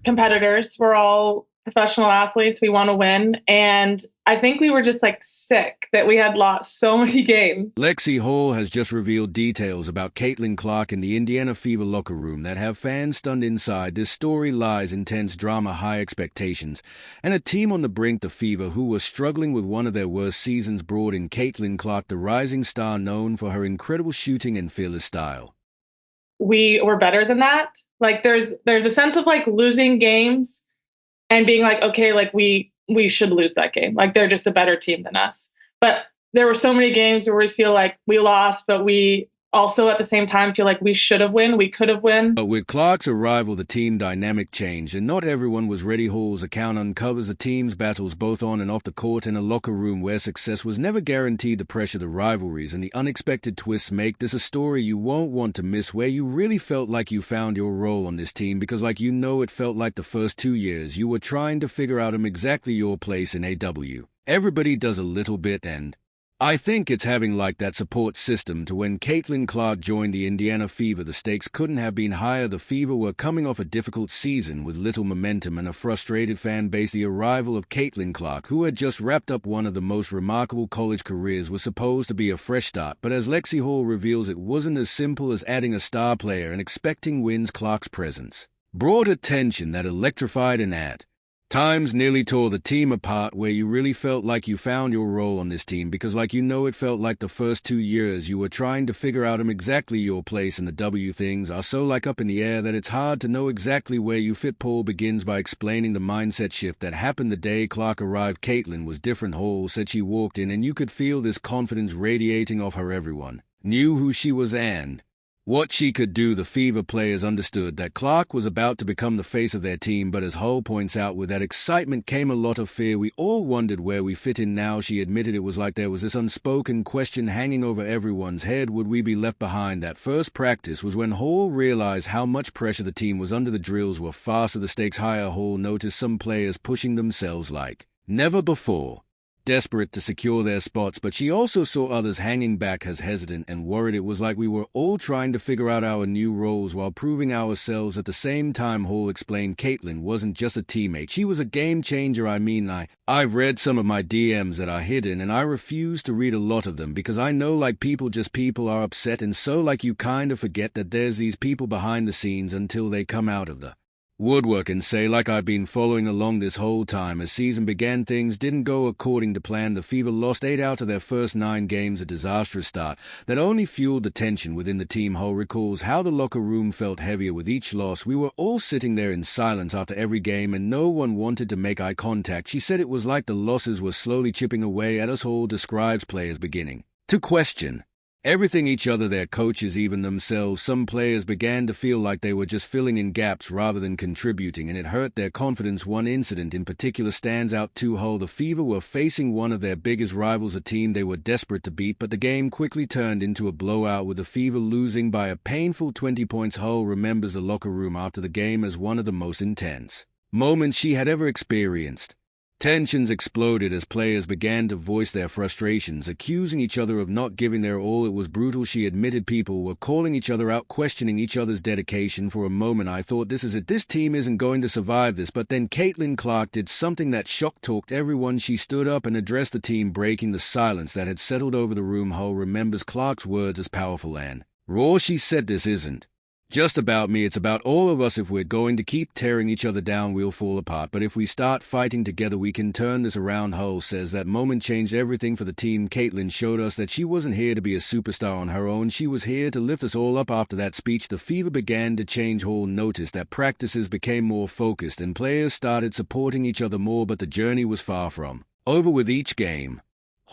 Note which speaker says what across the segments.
Speaker 1: competitors. We're all professional athletes. We want to win. And I think we were just like sick that we had lost so many games.
Speaker 2: Lexie Hull has just revealed details about Caitlin Clark in the Indiana Fever locker room that have fans stunned inside. This story lies intense drama, high expectations, and a team on the brink. The Fever, who were struggling with one of their worst seasons, brought in Caitlin Clark, the rising star known for her incredible shooting and fearless style.
Speaker 1: We were better than that. Like there's a sense of like losing games and being like, okay, like we should lose that game. Like they're just a better team than us. But there were so many games where we feel like we lost, but we also at the same time feel like we should have won, we could have won.
Speaker 2: But with Clark's arrival, the team dynamic changed, and not everyone was ready. Hall's account uncovers the team's battles both on and off the court in a locker room where success was never guaranteed. The pressure, the rivalries, and the unexpected twists make this a story you won't want to miss, where you really felt like you found your role on this team because, it felt like the first 2 years you were trying to figure out exactly your place in AW. Everybody does a little bit, and I think it's having that support system to when Caitlin Clark joined the Indiana Fever. The stakes couldn't have been higher. The Fever were coming off a difficult season with little momentum and a frustrated fan base. The arrival of Caitlin Clark, who had just wrapped up one of the most remarkable college careers, was supposed to be a fresh start. But as Lexie Hull reveals, it wasn't as simple as adding a star player and expecting wins. Clark's presence brought attention that electrified and at times nearly tore the team apart, where you really felt like you found your role on this team because it felt like the first 2 years you were trying to figure out exactly your place in the W. Things are so up in the air that it's hard to know exactly where you fit. Paul begins by explaining the mindset shift that happened the day Clark arrived. Caitlin was different. Hall said she walked in and you could feel this confidence radiating off her. Everyone knew who she was and what she could do. The Fever players understood that Clark was about to become the face of their team, but as Hull points out, with that excitement came a lot of fear. We all wondered where we fit in now. She admitted it was like there was this unspoken question hanging over everyone's head. Would we be left behind? That first practice was when Hull realized how much pressure the team was under. The drills were faster, the stakes higher. Hull noticed some players pushing themselves like never before, desperate to secure their spots, but she also saw others hanging back as hesitant and worried. It was like we were all trying to figure out our new roles while proving ourselves at the same time. Hall explained Caitlin wasn't just a teammate, she was a game changer. I've read some of my DMs that are hidden, and I refuse to read a lot of them because I know people are upset, and so you kind of forget that there's these people behind the scenes until they come out of the woodwork and say, I've been following along this whole time. As season began, things didn't go according to plan. The Fever lost 8 out of their first 9 games, a disastrous start that only fueled the tension within the team. Hull recalls how the locker room felt heavier with each loss. We were all sitting there in silence after every game and no one wanted to make eye contact. She said it was like the losses were slowly chipping away at us. Hull describes players beginning to question everything, each other, their coaches, even themselves. Some players began to feel like they were just filling in gaps rather than contributing, and it hurt their confidence. One incident in particular stands out to Hull. The Fever were facing one of their biggest rivals, a team they were desperate to beat, but the game quickly turned into a blowout, with the Fever losing by a painful 20 points. Hull remembers the locker room after the game as one of the most intense moments she had ever experienced. Tensions exploded as players began to voice their frustrations, accusing each other of not giving their all. It was brutal. She admitted people were calling each other out, questioning each other's dedication. For a moment I thought, this is it, this team isn't going to survive this. But then Caitlin Clark did something that shock-talked everyone. She stood up and addressed the team, breaking the silence that had settled over the room. Hull remembers Clark's words as powerful and raw. She said, "This isn't just about me, it's about all of us. If we're going to keep tearing each other down, we'll fall apart. But if we start fighting together, we can turn this around." Hull says that moment changed everything for the team. Caitlin showed us that she wasn't here to be a superstar on her own. She was here to lift us all up. After that speech, the Fever began to change. Hull noticed that practices became more focused and players started supporting each other more, but the journey was far from over with each game.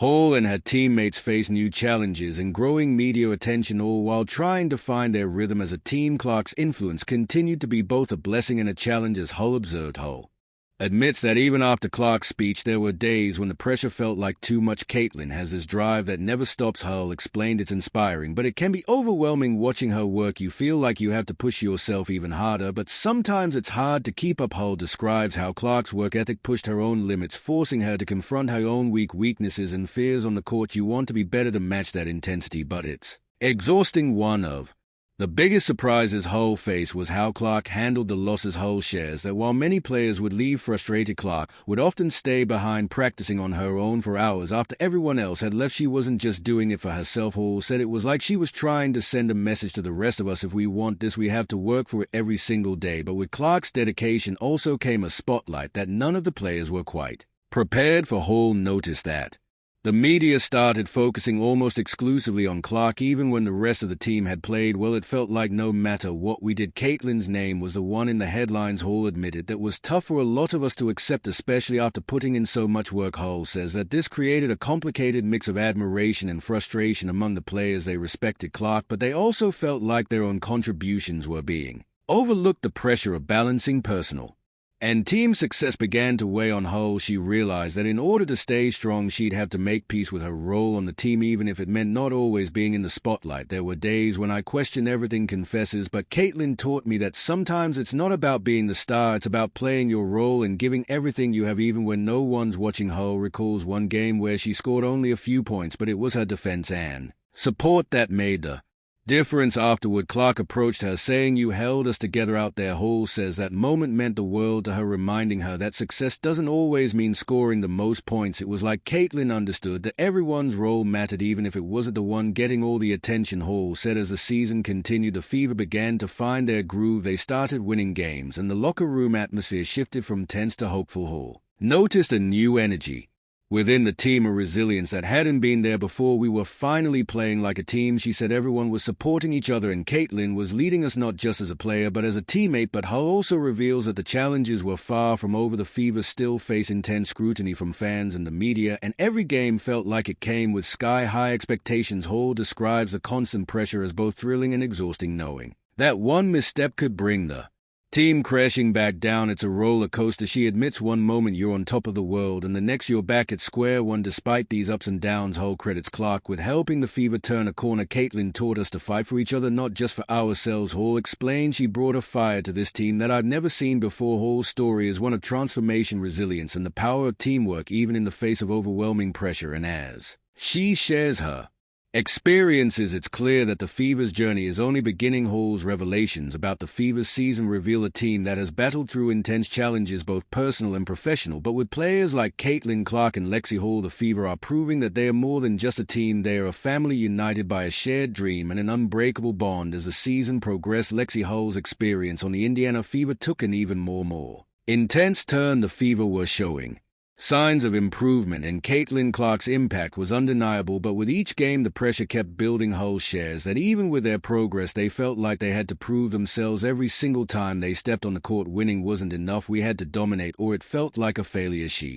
Speaker 2: Hall and her teammates faced new challenges and growing media attention, all while trying to find their rhythm as a team. Clark's influence continued to be both a blessing and a challenge, as Hull observed. Hull admits that even after Clark's speech, there were days when the pressure felt like too much. Caitlin has this drive that never stops. Hull explained it's inspiring, but it can be overwhelming watching her work. You feel like you have to push yourself even harder, but sometimes it's hard to keep up. Hull describes how Clark's work ethic pushed her own limits, forcing her to confront her own weaknesses and fears on the court. You want to be better to match that intensity, but it's exhausting. One of The biggest surprises Hull faced was how Clark handled the losses Hull shares, that while many players would leave frustrated, Clark would often stay behind practicing on her own for hours after everyone else had left. She wasn't just doing it for herself. Hull said it was like she was trying to send a message to the rest of us: if we want this, we have to work for it every single day. But with Clark's dedication also came a spotlight that none of the players were quite prepared for. Hull noticed that the media started focusing almost exclusively on Clark, even when the rest of the team had played well. It felt like no matter what we did, Caitlin's name was the one in the headlines. Hull admitted that was tough for a lot of us to accept, especially after putting in so much work. Hull says that this created a complicated mix of admiration and frustration among the players. They respected Clark, but they also felt like their own contributions were being overlooked. The pressure of balancing personal and team success began to weigh on Hull. She realized that in order to stay strong, she'd have to make peace with her role on the team, even if it meant not always being in the spotlight. There were days when I questioned everything, confesses, but Caitlin taught me that sometimes it's not about being the star, it's about playing your role and giving everything you have even when no one's watching. Hull recalls one game where she scored only a few points, but it was her defense and support that made the difference. Afterward, Clark approached her, saying, "You held us together out there." Hull says that moment meant the world to her, reminding her that success doesn't always mean scoring the most points. It was like Caitlin understood that everyone's role mattered, even if it wasn't the one getting all the attention. Hull said as the season continued, the Fever began to find their groove. They started winning games, and the locker room atmosphere shifted from tense to hopeful. Hull noticed a new energy within the team, a resilience that hadn't been there before. "We were finally playing like a team," she said. "Everyone was supporting each other, and Caitlin was leading us not just as a player but as a teammate." But Hull also reveals that the challenges were far from over. The Fever still face intense scrutiny from fans and the media, and every game felt like it came with sky-high expectations. Hull describes the constant pressure as both thrilling and exhausting, knowing that one misstep could bring the team crashing back down. "It's a roller coaster," she admits. "One moment you're on top of the world, and the next you're back at square one." Despite these ups and downs, Hull credits Clark with helping the Fever turn a corner. "Caitlin taught us to fight for each other, not just for ourselves." Hull explains, "She brought a fire to this team that I've never seen before." Hull's story is one of transformation, resilience, and the power of teamwork, even in the face of overwhelming pressure. And as she shares her experiences, it's clear that the Fever's journey is only beginning. Hull's revelations about the Fever's season reveal a team that has battled through intense challenges, both personal and professional. But with players like Caitlin Clark and Lexie Hull, the Fever are proving that they are more than just a team. They are a family united by a shared dream and an unbreakable bond. As the season progressed, Lexie Hull's experience on the Indiana Fever took an even more intense turn. The Fever were showing signs of improvement, and Caitlin Clark's impact was undeniable. But with each game, the pressure kept building. Hull shares that even with their progress, they felt like they had to prove themselves every single time they stepped on the court. Winning wasn't enough. "We had to dominate, or it felt like a failure," she